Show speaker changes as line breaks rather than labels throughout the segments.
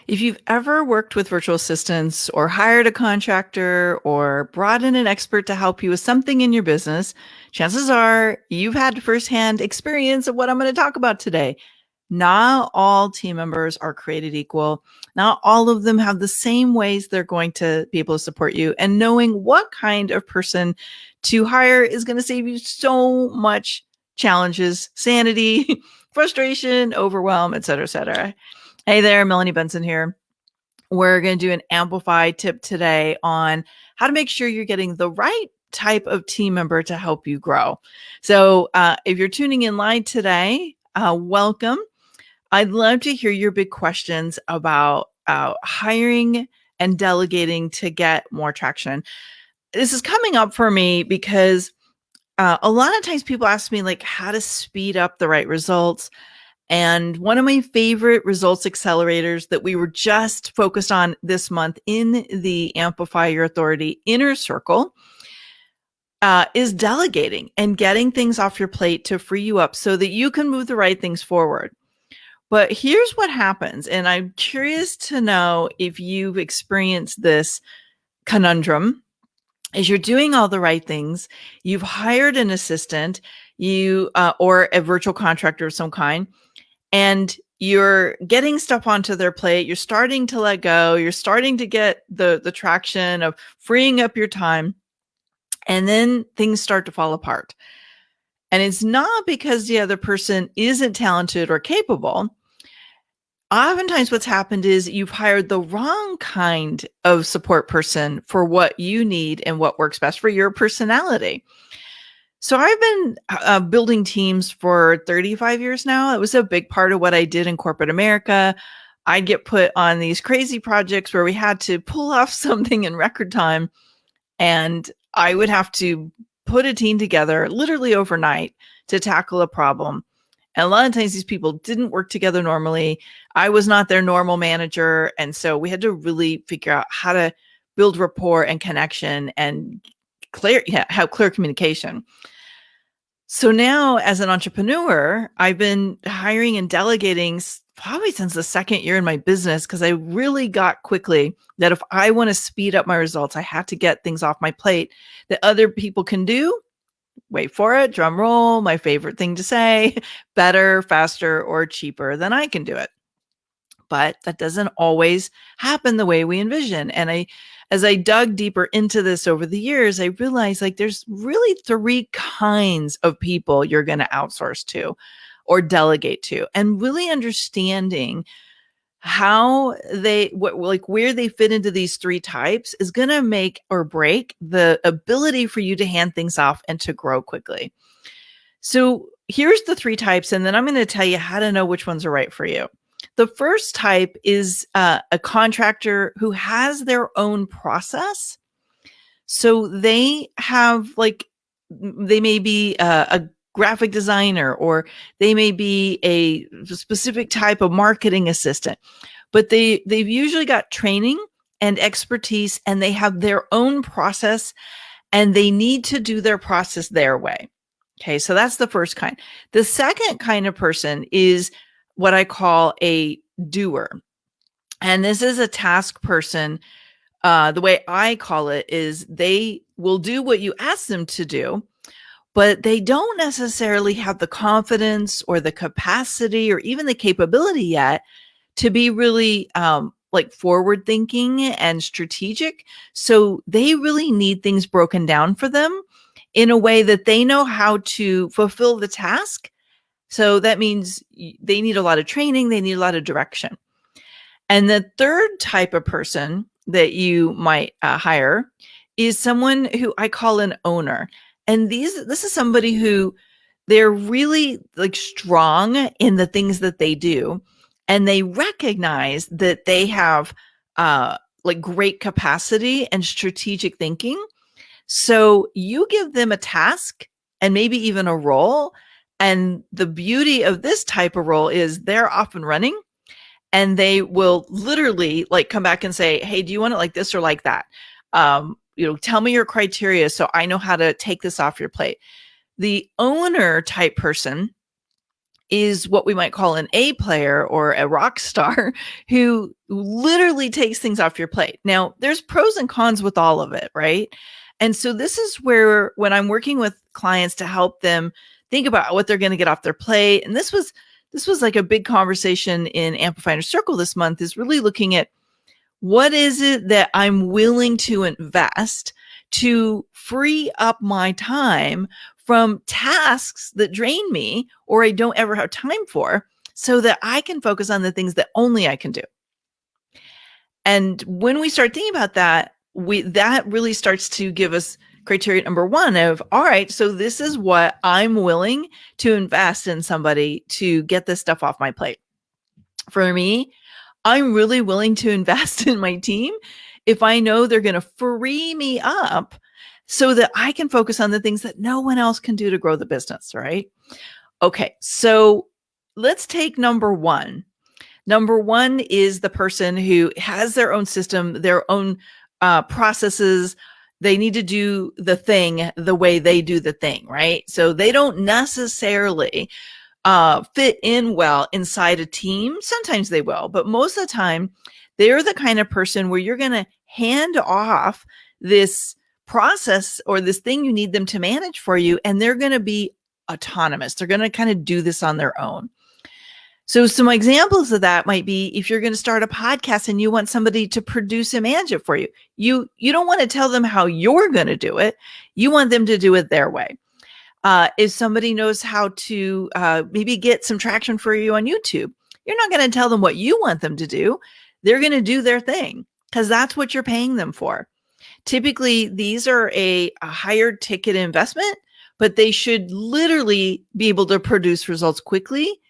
If you've ever worked with virtual assistants or hired a contractor or brought in an expert to help you with something in your business, chances are you've had firsthand experience of what I'm going to talk about today. Not all team members are created equal. Not all of them have the same ways they're going to be able to support you. And knowing what kind of person to hire is going to save you so much challenges, sanity, frustration, overwhelm, et cetera, et cetera. Hey there, Melanie Benson here. We're going to do an Amplify tip today on how to make sure you're getting the right type of team member to help you grow. So if you're tuning in live today, welcome. I'd love to hear your big questions about hiring and delegating to get more traction. This is coming up for me because a lot of times people ask me like how to speed up the right results. And one of my favorite results accelerators that we were just focused on this month in the Amplify Your Authority inner circle is delegating and getting things off your plate to free you up so that you can move the right things forward. But here's what happens. And I'm curious to know if you've experienced this conundrum. Is you're doing all the right things, you've hired an assistant, or a virtual contractor of some kind, and you're getting stuff onto their plate, you're starting to let go, you're starting to get the traction of freeing up your time, and then things start to fall apart. And it's not because the other person isn't talented or capable. Oftentimes what's happened is you've hired the wrong kind of support person for what you need and what works best for your personality. So I've been building teams for 35 years now. It was a big part of what I did in corporate America. I'd get put on these crazy projects where we had to pull off something in record time, and I would have to put a team together literally overnight to tackle a problem. And a lot of times these people didn't work together normally. I was not their normal manager. And so we had to really figure out how to build rapport and connection and have clear communication. So now as an entrepreneur, I've been hiring and delegating probably since the second year in my business, because I really got quickly that if I want to speed up my results, I have to get things off my plate that other people can do. Wait for it, drum roll, my favorite thing to say, better, faster, or cheaper than I can do it. But that doesn't always happen the way we envision. And as I dug deeper into this over the years, I realized like there's really three kinds of people you're going to outsource to or delegate to, and really understanding how where they fit into these three types is going to make or break the ability for you to hand things off and to grow quickly. So here's the three types, and then I'm going to tell you how to know which ones are right for you. The first type is a contractor who has their own process. So they may be a graphic designer, or they may be a specific type of marketing assistant, but they've usually got training and expertise, and they have their own process, and they need to do their process their way. Okay, so that's the first kind. The second kind of person is what I call a doer. And this is a task person. The way I call it is they will do what you ask them to do, but they don't necessarily have the confidence or the capacity or even the capability yet to be really like forward thinking and strategic. So they really need things broken down for them in a way that they know how to fulfill the task. So that means they need a lot of training, they need a lot of direction. And the third type of person that you might hire is someone who I call an owner. And this is somebody who they're really like strong in the things that they do. And they recognize that they have like great capacity and strategic thinking. So you give them a task and maybe even a role. And the beauty of this type of role is they're off and running, and they will literally like come back and say, hey, do you want it like this or like that? Tell me your criteria so I know how to take this off your plate. The owner type person is what we might call an A player or a rock star who literally takes things off your plate. Now, there's pros and cons with all of it, right? And so this is where when I'm working with clients to help them think about what they're going to get off their plate, and this was like a big conversation in Amplify Inner Circle this month, is really looking at what is it that I'm willing to invest to free up my time from tasks that drain me or I don't ever have time for, so that I can focus on the things that only I can do. And when we start thinking about that, that really starts to give us criteria number one of, all right, so this is what I'm willing to invest in somebody to get this stuff off my plate. For me, I'm really willing to invest in my team if I know they're going to free me up so that I can focus on the things that no one else can do to grow the business, right? Okay, so let's take number one. Number one is the person who has their own system, their own processes. They need to do the thing the way they do the thing, right? So they don't necessarily fit in well inside a team. Sometimes they will, but most of the time, they're the kind of person where you're going to hand off this process or this thing you need them to manage for you, and they're going to be autonomous. They're going to kind of do this on their own. So some examples of that might be if you're going to start a podcast and you want somebody to produce and manage it for you. You don't want to tell them how you're going to do it. You want them to do it their way. If somebody knows how to maybe get some traction for you on YouTube, you're not going to tell them what you want them to do. They're going to do their thing because that's what you're paying them for. Typically, these are a higher ticket investment, but they should literally be able to produce results quickly,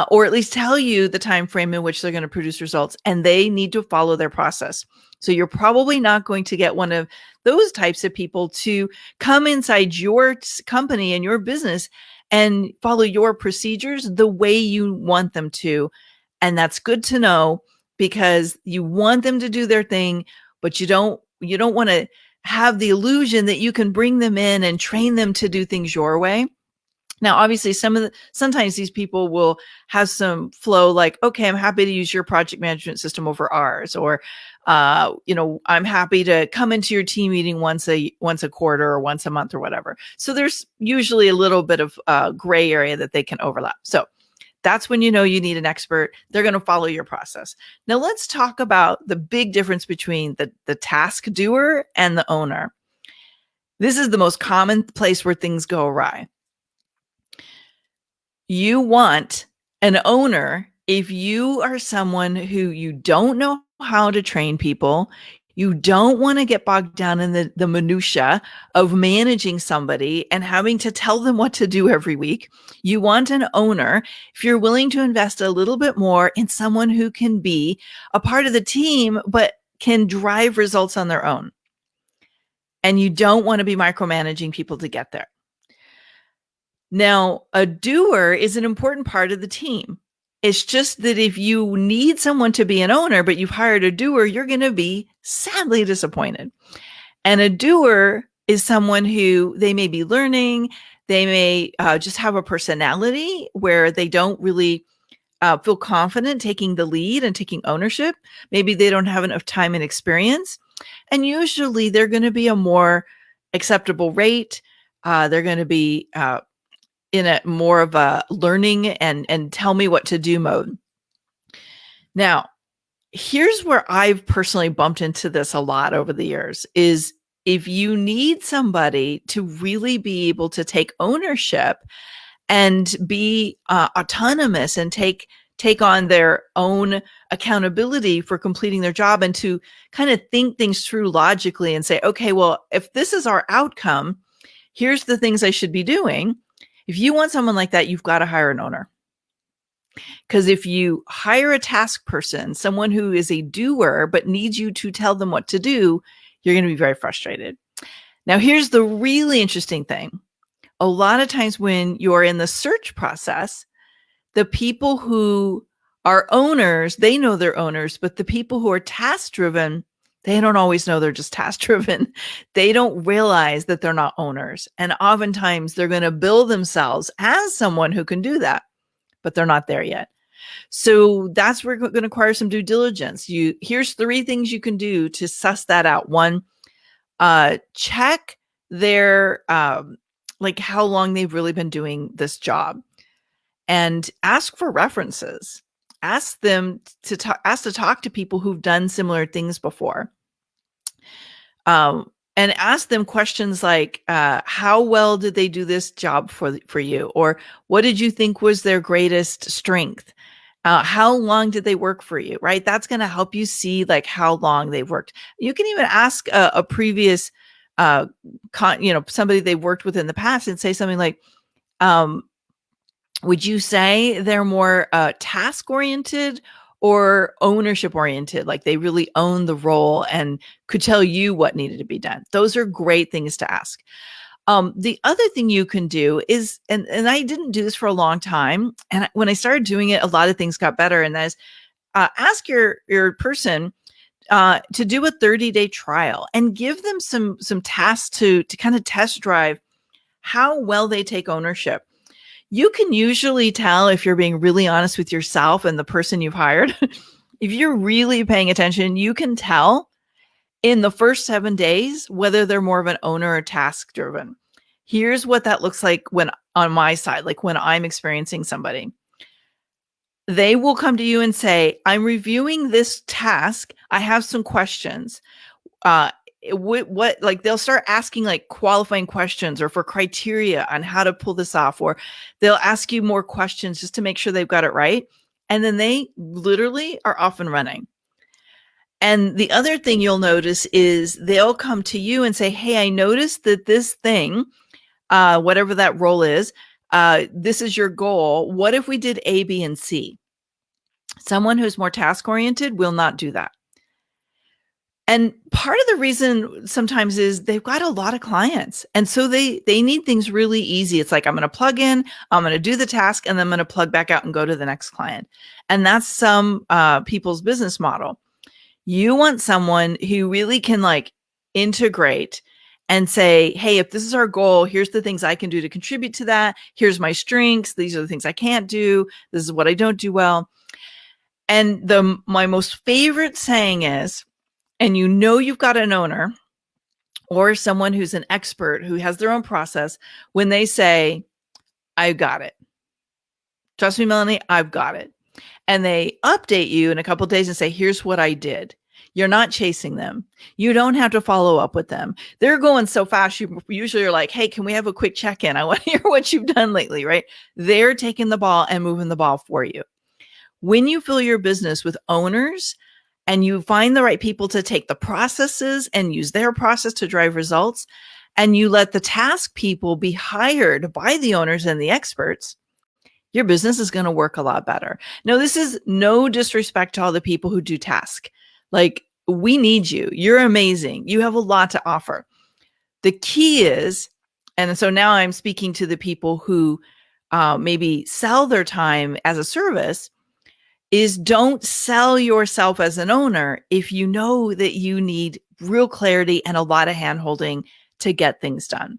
or at least tell you the time frame in which they're going to produce results, and they need to follow their process. So you're probably not going to get one of those types of people to come inside your company and your business and follow your procedures the way you want them to. And that's good to know, because you want them to do their thing, but you don't want to have the illusion that you can bring them in and train them to do things your way. Now, obviously, sometimes these people will have some flow, like, okay, I'm happy to use your project management system over ours, or, I'm happy to come into your team meeting once a quarter or once a month or whatever. So there's usually a little bit of gray area that they can overlap. So that's when you know you need an expert. They're going to follow your process. Now, let's talk about the big difference between the task doer and the owner. This is the most common place where things go awry. You want an owner if you are someone who you don't know how to train people. You don't want to get bogged down in the minutia of managing somebody and having to tell them what to do every week. You want an owner if you're willing to invest a little bit more in someone who can be a part of the team, but can drive results on their own. And you don't want to be micromanaging people to get there. Now, a doer is an important part of the team. It's just that if you need someone to be an owner, but you've hired a doer, you're going to be sadly disappointed. And a doer is someone who they may be learning. They may just have a personality where they don't really feel confident taking the lead and taking ownership. Maybe they don't have enough time and experience. And usually they're going to be a more acceptable rate. They're going to be in a more of a learning and tell me what to do mode. Now, here's where I've personally bumped into this a lot over the years is if you need somebody to really be able to take ownership and be autonomous and take on their own accountability for completing their job, and to kind of think things through logically and say, okay, well, if this is our outcome, here's the things I should be doing. If you want someone like that, you've got to hire an owner. Because if you hire a task person, someone who is a doer, but needs you to tell them what to do, you're going to be very frustrated. Now, here's the really interesting thing. A lot of times when you're in the search process, the people who are owners, they know they're owners, but the people who are task-driven, they don't always know they're just task-driven. They don't realize that they're not owners. And oftentimes they're going to bill themselves as someone who can do that. but they're not there yet. So that's where we're going to require some due diligence. Here's 3 things you can do to suss that out. 1, check their like how long they've really been doing this job, and ask for references. Ask them to talk to people who've done similar things before. And ask them questions like, how well did they do this job for you? Or what did you think was their greatest strength? How long did they work for you, right? That's going to help you see like how long they've worked. You can even ask a previous, somebody they've worked with in the past and say something like, would you say they're more task oriented or ownership oriented? Like they really own the role and could tell you what needed to be done. Those are great things to ask. The other thing you can do is, and I didn't do this for a long time, and when I started doing it, a lot of things got better. And that is, ask your person to do a 30-day trial and give them some tasks to kind of test drive how well they take ownership. You can usually tell if you're being really honest with yourself and the person you've hired. If you're really paying attention, you can tell in the first 7 days whether they're more of an owner or task driven. Here's what that looks like when on my side, like when I'm experiencing somebody. They will come to you and say, I'm reviewing this task. I have some questions. What like they'll start asking like qualifying questions or for criteria on how to pull this off, or they'll ask you more questions just to make sure they've got it right. And then they literally are off and running. And the other thing you'll notice is they'll come to you and say, hey, I noticed that this thing, whatever that role is, this is your goal. What if we did A, B, and C? Someone who's more task oriented will not do that. And part of the reason sometimes is they've got a lot of clients. And so they need things really easy. It's like, I'm going to plug in, I'm going to do the task, and then I'm going to plug back out and go to the next client. And that's some people's business model. You want someone who really can like integrate and say, hey, if this is our goal, here's the things I can do to contribute to that. Here's my strengths. These are the things I can't do. This is what I don't do well. And my most favorite saying is, and you know you've got an owner or someone who's an expert who has their own process when they say, I've got it. Trust me, Melanie, I've got it. And they update you in a couple of days and say, here's what I did. You're not chasing them. You don't have to follow up with them. They're going so fast. You usually are like, hey, can we have a quick check-in? I want to hear what you've done lately, right? They're taking the ball and moving the ball for you. When you fill your business with owners and you find the right people to take the processes and use their process to drive results, and you let the task people be hired by the owners and the experts, your business is going to work a lot better. Now, this is no disrespect to all the people who do task. Like, we need you. You're amazing. You have a lot to offer. The key is, and so now I'm speaking to the people who maybe sell their time as a service, is don't sell yourself as an owner if you know that you need real clarity and a lot of handholding to get things done.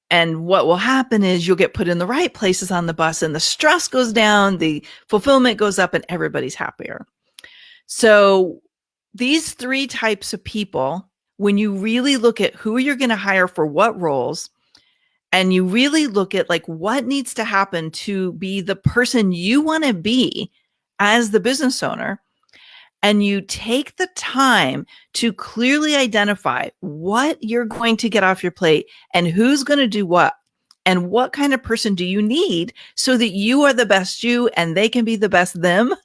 And what will happen is you'll get put in the right places on the bus and the stress goes down, the fulfillment goes up, and everybody's happier. So these 3 types of people, when you really look at who you're going to hire for what roles, and you really look at like what needs to happen to be the person you want to be as the business owner, and you take the time to clearly identify what you're going to get off your plate and who's going to do what, and what kind of person do you need so that you are the best you and they can be the best them,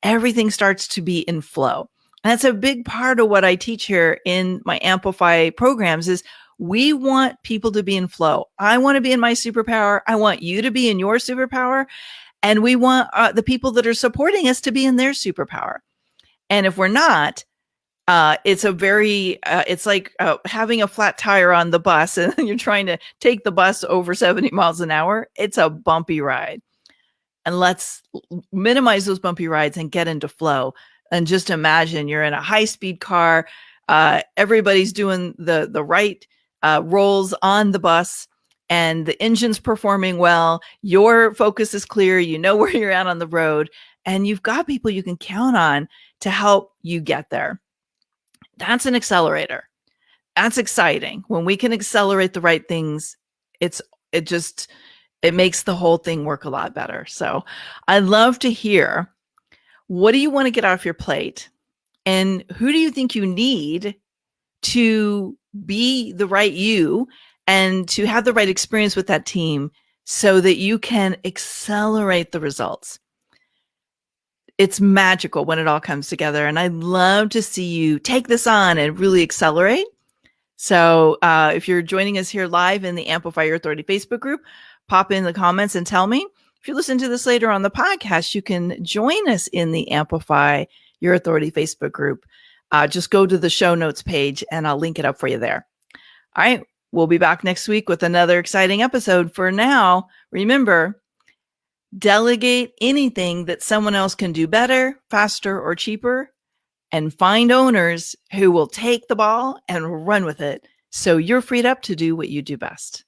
everything starts to be in flow. And that's a big part of what I teach here in my Amplify programs is we want people to be in flow. I want to be in my superpower. I want you to be in your superpower. And we want the people that are supporting us to be in their superpower. And if we're not, it's it's like having a flat tire on the bus and you're trying to take the bus over 70 miles an hour. It's a bumpy ride. And let's minimize those bumpy rides and get into flow. And just imagine you're in a high-speed car. Everybody's doing the right roles on the bus. and the engine's performing well, your focus is clear, you know where you're at on the road, and you've got people you can count on to help you get there. That's an accelerator. That's exciting. When we can accelerate the right things, it makes the whole thing work a lot better. So I'd love to hear, what do you want to get off your plate? And who do you think you need to be the right you and to have the right experience with that team so that you can accelerate the results? It's magical when it all comes together. And I'd love to see you take this on and really accelerate. So if you're joining us here live in the Amplify Your Authority Facebook group, pop in the comments and tell me. If you listen to this later on the podcast, you can join us in the Amplify Your Authority Facebook group. Just go to the show notes page and I'll link it up for you there. All right. We'll be back next week with another exciting episode. For now, remember, delegate anything that someone else can do better, faster, or cheaper, and find owners who will take the ball and run with it so you're freed up to do what you do best.